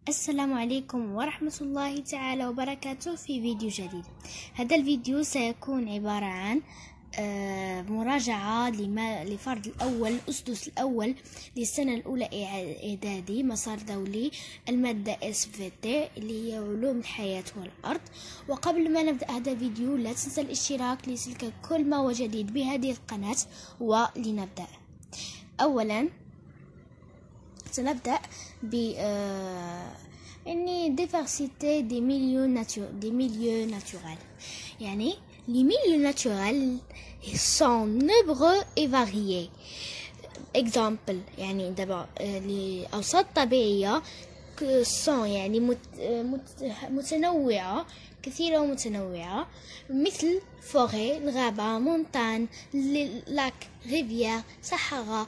السلام عليكم ورحمة الله تعالى وبركاته. في فيديو جديد. هذا الفيديو سيكون عبارة عن مراجعة لفرض الأول الأسدس الأول للسنة الأولى إعدادي مسار دولي المادة SVT اللي هي علوم الحياة والأرض. وقبل ما نبدأ هذا الفيديو لا تنسى الاشتراك ليصلك كل ما هو جديد بهذه القناة. ولنبدأ. أولا سنبدأ ب diversité des milieux naturels. يعني les milieux naturels sont nombreux et variés. exemple يعني دابا الأوساط الطبيعية sont يعني متنوعة كثيرة ومتنوعة، مثل فوري، الغابة، مونتان، لاك، ريفيير، صحراء،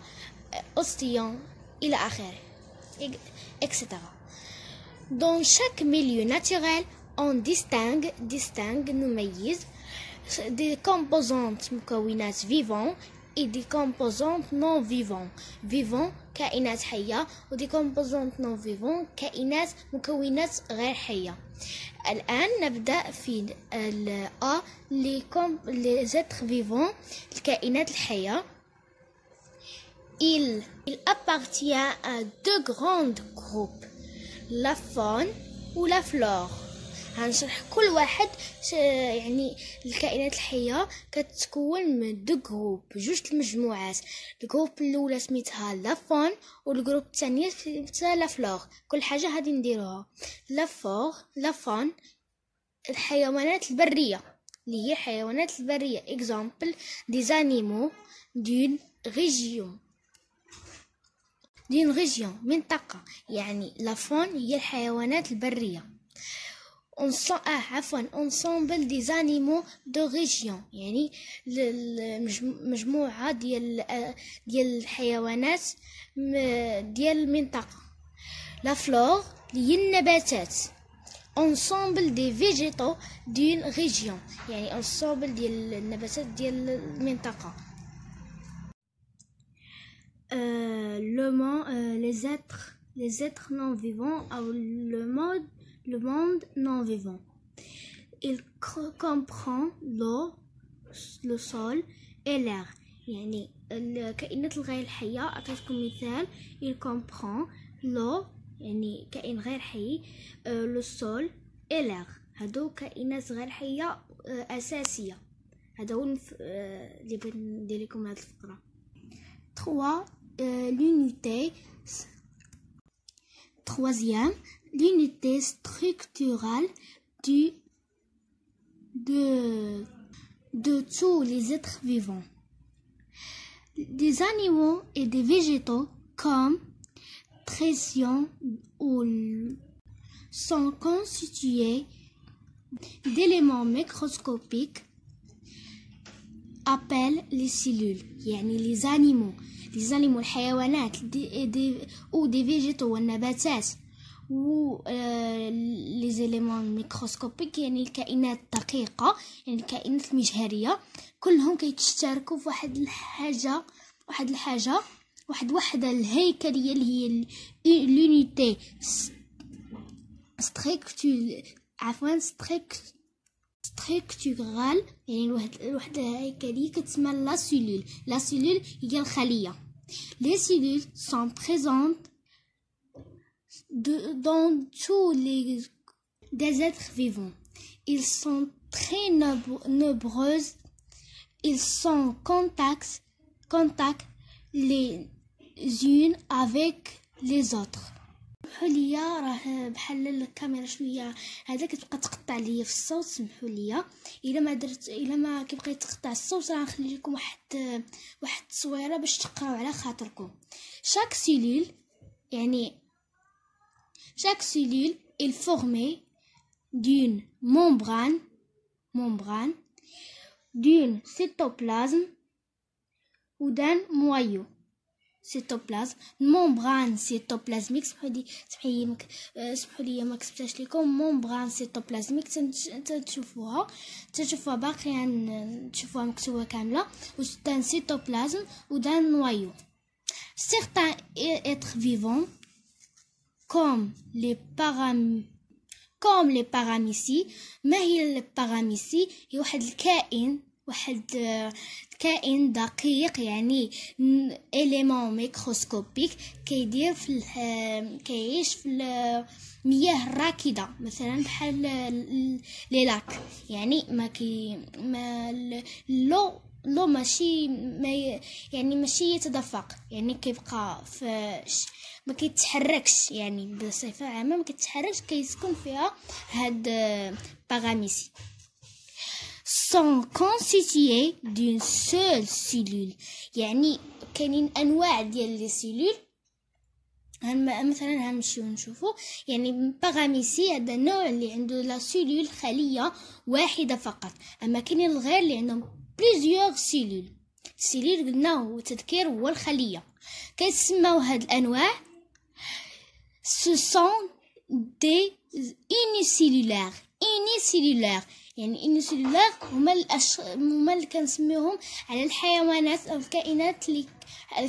océan إلى آخره etc. Dans chaque milieu naturel, on distingue نميز des composantes مكونات vivants et des composantes non vivants. vivants كائنات حية و des composantes non vivants كائنات مكونات غير حية. الآن نبدأ في A les êtres vivants الكائنات الحية. Il appartient à deux grands groupes, la faune ou la flore. هنشرح كل واحد يعني الكائنات الحية كتكون من دو جروب، جوج المجموعات. الجروب الأولى سميتها لا فون والجروب الثانية سميتها لا فلور. كل حاجة هادي نديروها. لا فون الحيوانات البرية اللي هي الحيوانات البرية. exemple des animaux d'une région منطقة. يعني la faune هي الحيوانات البرية. ensemble des animaux de région يعني مجموعة ديال الحيوانات ديال المنطقة. la flore هي النباتات. ensemble des végétaux d'une région يعني ensemble ديال النباتات ديال المنطقة. les êtres non vivants ou le monde non vivant. Il comprend l'eau, le sol et l'air. يعني الكائنات الغير الحية أعطيتكم مثال. il comprend l'eau يعني كائن غير حي، le sol et l'air هادو كائنات غير حية أساسية. هذا هو اللي بغيت ندير لكم هذه الفقرة. 3 l'unité structurale de tous les êtres vivants. Des animaux et des végétaux comme trésion sont constitués d'éléments microscopiques appellent les cellules. يعني les animaux الحيوانات ou des végétaux والنباتات و les éléments microscopiques يعني الكائنات الدقيقة يعني الكائنات المجهرية. كلهم كيتشاركوا في واحد الوحدة الهيكلية اللي هي l'unité structurale يعني الوحدة الهيكلية كتسمى لا سيلول هي الخلية. les cellules sont présentes dans tous les des êtres vivants. Ils sont très nombreuses. Ils sont contact les unes avec les autres. سمحوا راه بحال الكاميرا شويه هذا كتبقى تقطع ليا في الصوت. سمحوا لي الا ما كيبقى يتقطع الصوت راه نخلي لكم واحد التصويره باش تقراو على خاطركم. chaque cellule est formée d'une membrane d'une cytoplasme ou d'un noyau. cytoplasme membrane cytoplasmique. سمحوا لي ما كتبتهاش لكم. membrane cytoplasmique تشوفوها باقي تشوفوها مكتوبه كامله. و d'un cytoplasme ou d'un noyau. certains êtres vivants comme les comme les paramécies. ما هي الباراميسي؟ هي واحد الكائن دقيق، يعني إليمون ميكروسكوبيك كيعيش في المياه الراكدة، مثلا بحال لي لاك. يعني لو ماشي يعني ماشي يتدفق، يعني كيبقى ما كيتحركش، يعني بصفه عامه ما كيتحركش، كيسكن فيها هاد باغاميسي. sont constitués d'une seule cellule. يعني كاينين انواع ديال لي سيلول، مثلا غنمشيو نشوفو. يعني باغاميسي هذا النوع اللي عنده لا سيلول خليه واحده فقط، اما كاينين الغير اللي عندهم بليزيور سيلول. السيلول قلنا هو تذكير هو الخليه. كيتسموا هاد الانواع ce sont des unicellulaires. يعني unicellulaire هما اللي كنسميوهم على الحيوانات او الكائنات اللي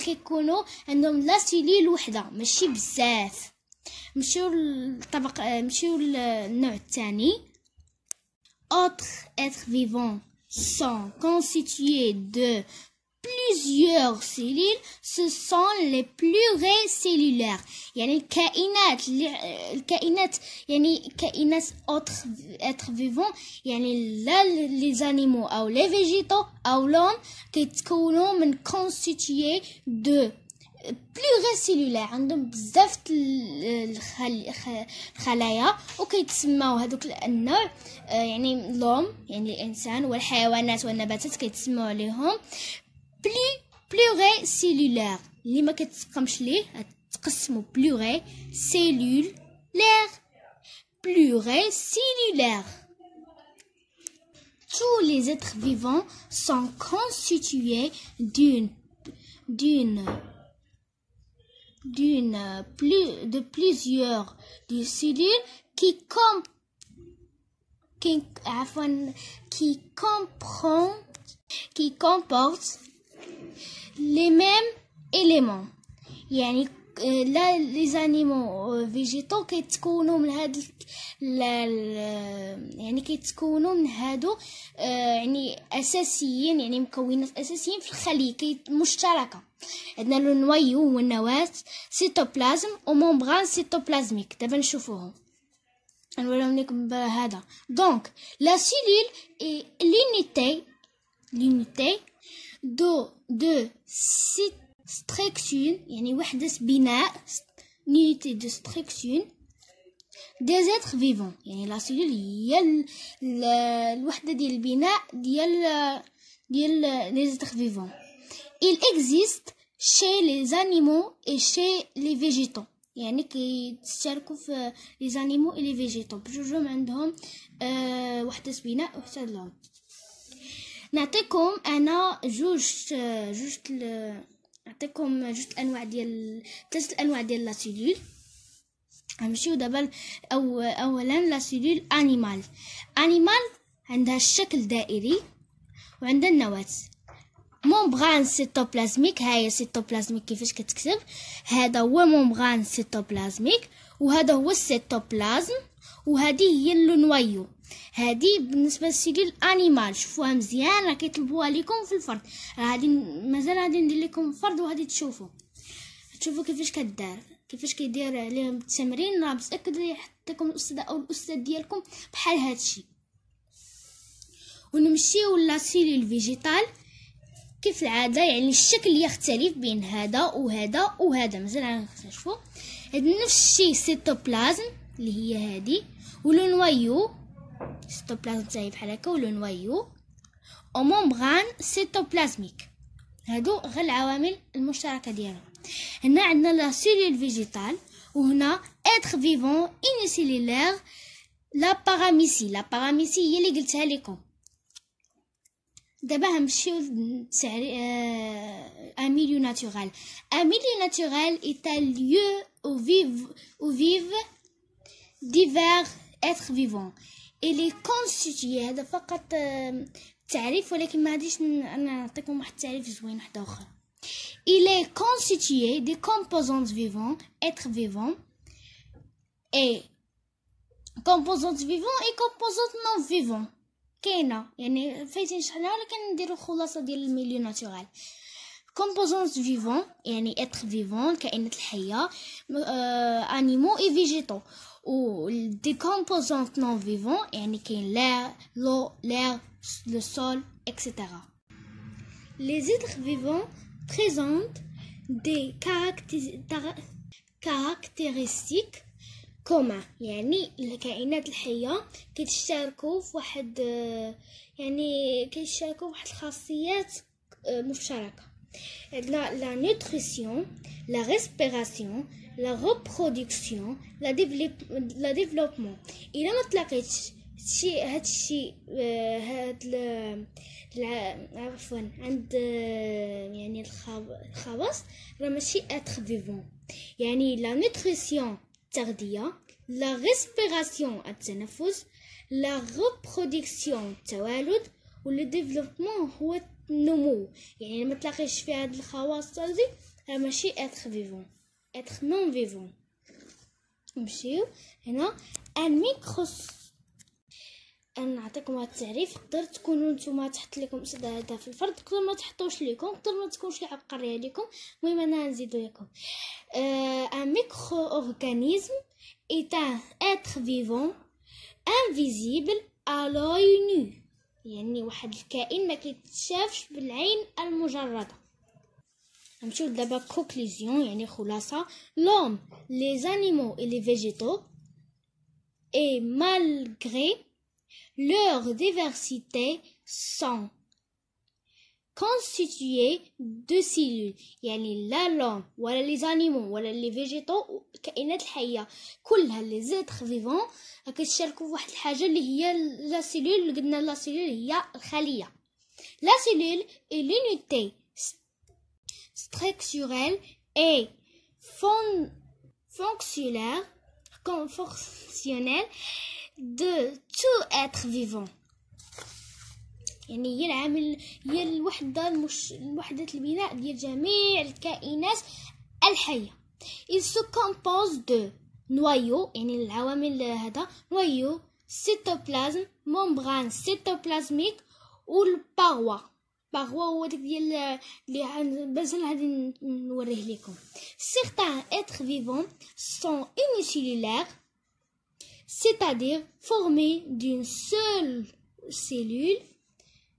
كيكونوا عندهم لا سيلول وحده، ماشي بزاف. نمشيو للنوع الثاني. autres êtres vivants sont constitués de plusieurs cellules. Ce sont les pluricellulaires. يعني الكائنات يعني كائنات autres êtres vivants، يعني لا les animaux أو les végétaux أو l'homme كيتكونوا من constitués de pluricellulaires، عندهم بزاف الخلايا، وكيتسموا هذوك النوع يعني l'homme يعني الإنسان، والحيوانات والنباتات كيتسموا عليهم pluricellulaire. اللي ما كتقمش ليه تقسموا pluricellulaire. Tous les êtres vivants sont constitués de plusieurs cellules qui comportent les mêmes éléments. يعني لا les animaux végétaux كيتكونوا من هاد يعني كيتكونوا من هادو يعني اساسيين، يعني مكونات اساسيين في الخليه مشتركه. عندنا لو نويو هو النواه، سيتوبلازم وممبران سيتوبلازميك. دابا نشوفوهم نوريهم لكم بهذا. دونك لا سيلول اي l'unité de structure، يعني وحدة بناء، unité de structure des êtres vivants. يعني لا سيلول هي الوحدة ديال البناء ديال les êtres vivants. Il existe chez les animaux et chez les végétaux. يعني كيتشاركوا في les animaux et les végétaux، بجوجهم عندهم وحدة بناء وحدة لون. نعطيكم انا نعطيكم جوج الانواع ديال ثلاثه الانواع ديال لا سيلول. غنمشيو دابا اولا لا سيلول انيمال عندها الشكل دائري وعندها النواة. ممبران سيتوبلازميك، هاي سيتوبلازميك كيفاش كتكتب، هذا هو ممبران سيتوبلازميك، وهذا هو السيتوبلازم، وهذه هي اللونويو. هذه بالنسبه للسيلول انيمال. شوفوها مزيان، راه كيطلبوها لكم في الفرد، راه غادي مازال غادي ندير لكم فرد وغادي تشوفوا كيفاش كدار، كيفاش كيدير عليهم التمرين. راه متاكد يحط لكم الاستاذ او الاستاذ ديالكم بحال هادشي. ونمشيو لا سيلول فيجيتال. كيف العاده يعني الشكل يختلف بين هذا وهذا وهذا، مازال غنشوفوا نفس الشيء. سيتوبلازم اللي هي هذه، ولو نويو سيتوبلازم تاعي بحال هكا، ولو نويو وممبران سيتوبلازميك. هادو غير العوامل المشتركه ديالهم. هنا عندنا لا سيلول فيجيتال، وهنا اتر فيفون انيسيلولير. لا باراميسي هي اللي قلتها لكم. دابا غنمشيو un milieu naturel. Un milieu naturel est un lieu où vivent divers êtres vivants. Il est constitué، هذا فقط تعريف، ولكن ما غاديش نعطيكم واحد التعريف زوين واحد اخر. Il est constitué des composantes vivantes, êtres vivants, et composante vivant et composante non vivant. كاينه يعني فايتين شحال ولكن نديرو خلاصه ديال الميليو ناتورال. composante vivant يعني être vivant كائنات الحيه animaux et végétaux. ou des composantes non vivants يعني كاين l'eau, l'air, le sol, etc. Les êtres vivants présentent des caractéristiques communes. يعني الكائنات الحية كيتشاركوا في واحد الخاصيات مشتركة. La nutrition, la respiration, la reproduction, la développement. إلا ما تلاقيتش عفوا عند يعني الخواص راه ماشي être vivant. يعني la nutrition التغذية، la respiration التنفس، la reproduction التوالد، و le développement هو النمو. يعني ما تلاقيش في هاد الخواص هذه راه ماشي être vivant، être non vivant. نمشيو هنا نعطيكم هاد التعريف. تقدر تكونوا نتوما تحط لكم هذا في الفرد، تقدر ما تحطوش لكم، تقدر ما تكونش لي عبقريه لكم. المهم انا نزيدو لكم. un micro-organisme est un être vivant invisible à l'œil nu. يعني واحد الكائن ما كيتشافش بالعين المجرده. نمشيو دابا conclusion يعني خلاصه. l'homme, les animaux et les végétaux, et malgré leur diversité, sont constitués de cellules. يعني لا l'homme ولا les animaux ولا les végétaux الكائنات الحيه كلها les êtres vivants كيتشاركوا فواحد الحاجه اللي هي لا سيلول. اللي قلنا لا سيلول هي الخليه. لا سيلول est l'unité structurelle et fonctionnelle de tout être vivant. يعني هي العامل، هي الوحدة البناء ديال جميع الكائنات الحية. il se compose de noyau يعني العوامل هذا noyau, cytoplasme, membrane cytoplasmique و الباروا. باروا هو داك ديال اللي بازل غادي نوريه لكم. certains êtres vivants sont unicellulaires, c'est-à-dire formés d'une seule cellule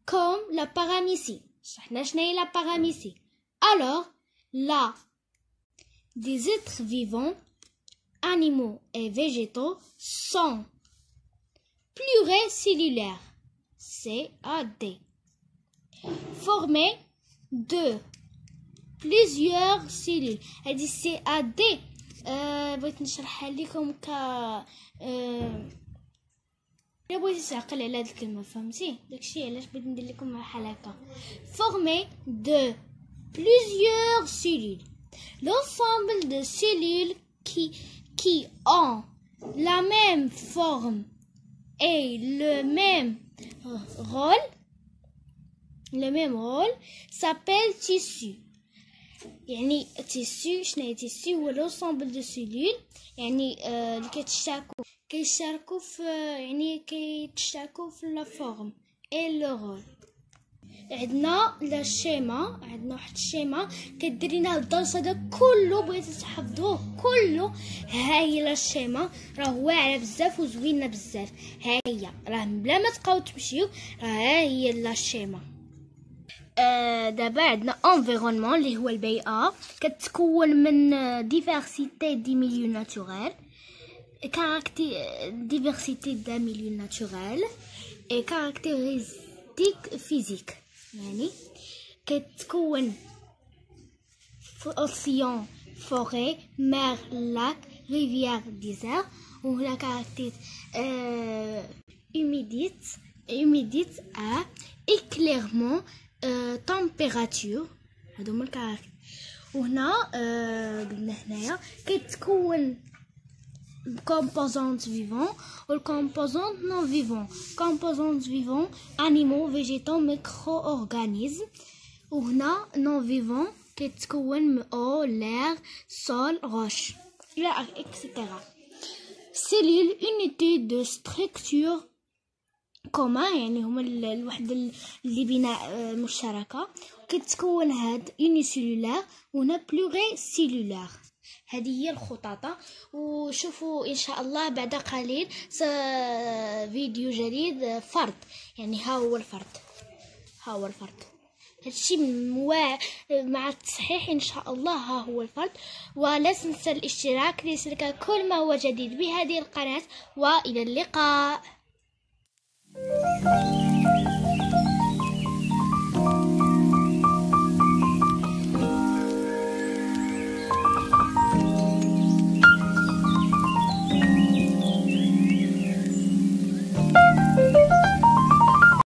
comme la paramécie. شرحنا شناهي la paramécie. alors là des êtres vivants animaux et végétaux sont pluricellulaires, CAD, formés de plusieurs cellules. هذه CAD بغيت نشرحها لكم ك الا بغيتي تعقل على هاد الكلمه فهمتي داكشي علاش بغيت ندير لكم بحال هكا. formés de plusieurs cellules. l'ensemble de cellules qui ont la même forme et le même rôle s'appelle tissu. يعني tissu شنو هي tissu هو l'ensemble de cellules يعني اللي كيتشاركوا في يعني كيتشاركوا في لا فورم اي لو رول. عندنا لا شيما، عندنا واحد الشيما كدير لنا الدرس هذا كله بغيتو تحفظوه كله. ها هي لا شيما راه واعره بزاف وزوينه بزاف. ها هي راه بلا ما تبقاو تمشيو ها هي لا شيما. دابا عندنا environnement اللي هو البيئه كتكون من diversité des milieux naturels, diversité d'un milieu naturel et caractéristiques physiques. يعني كتكون océan, forêt, mer, lac, rivière, désert. وهنا caractère humidité, éclairement, température. هادو هما الكاركتير. وهنا قلنا هنايا كتكون composante vivant ou composante non vivant. composante vivant animaux, végétaux, micro-organismes. وهنا non vivant كتكون eau, l'air, sol, roche, etc. سيلول unité de structure كومان، يعني هما الوحدة اللي بناء مشتركة، كتكون هاد يونيسيلولار ونا بلوري سيلولار. هذه هي الخطاطة. وشوفوا ان شاء الله بعد قليل فيديو جديد فرد، يعني ها هو الفرد هادشي مع التصحيح ان شاء الله. ها هو الفرد. ولا تنسى الاشتراك ليصلك كل ما هو جديد بهذه القناة، والى اللقاء.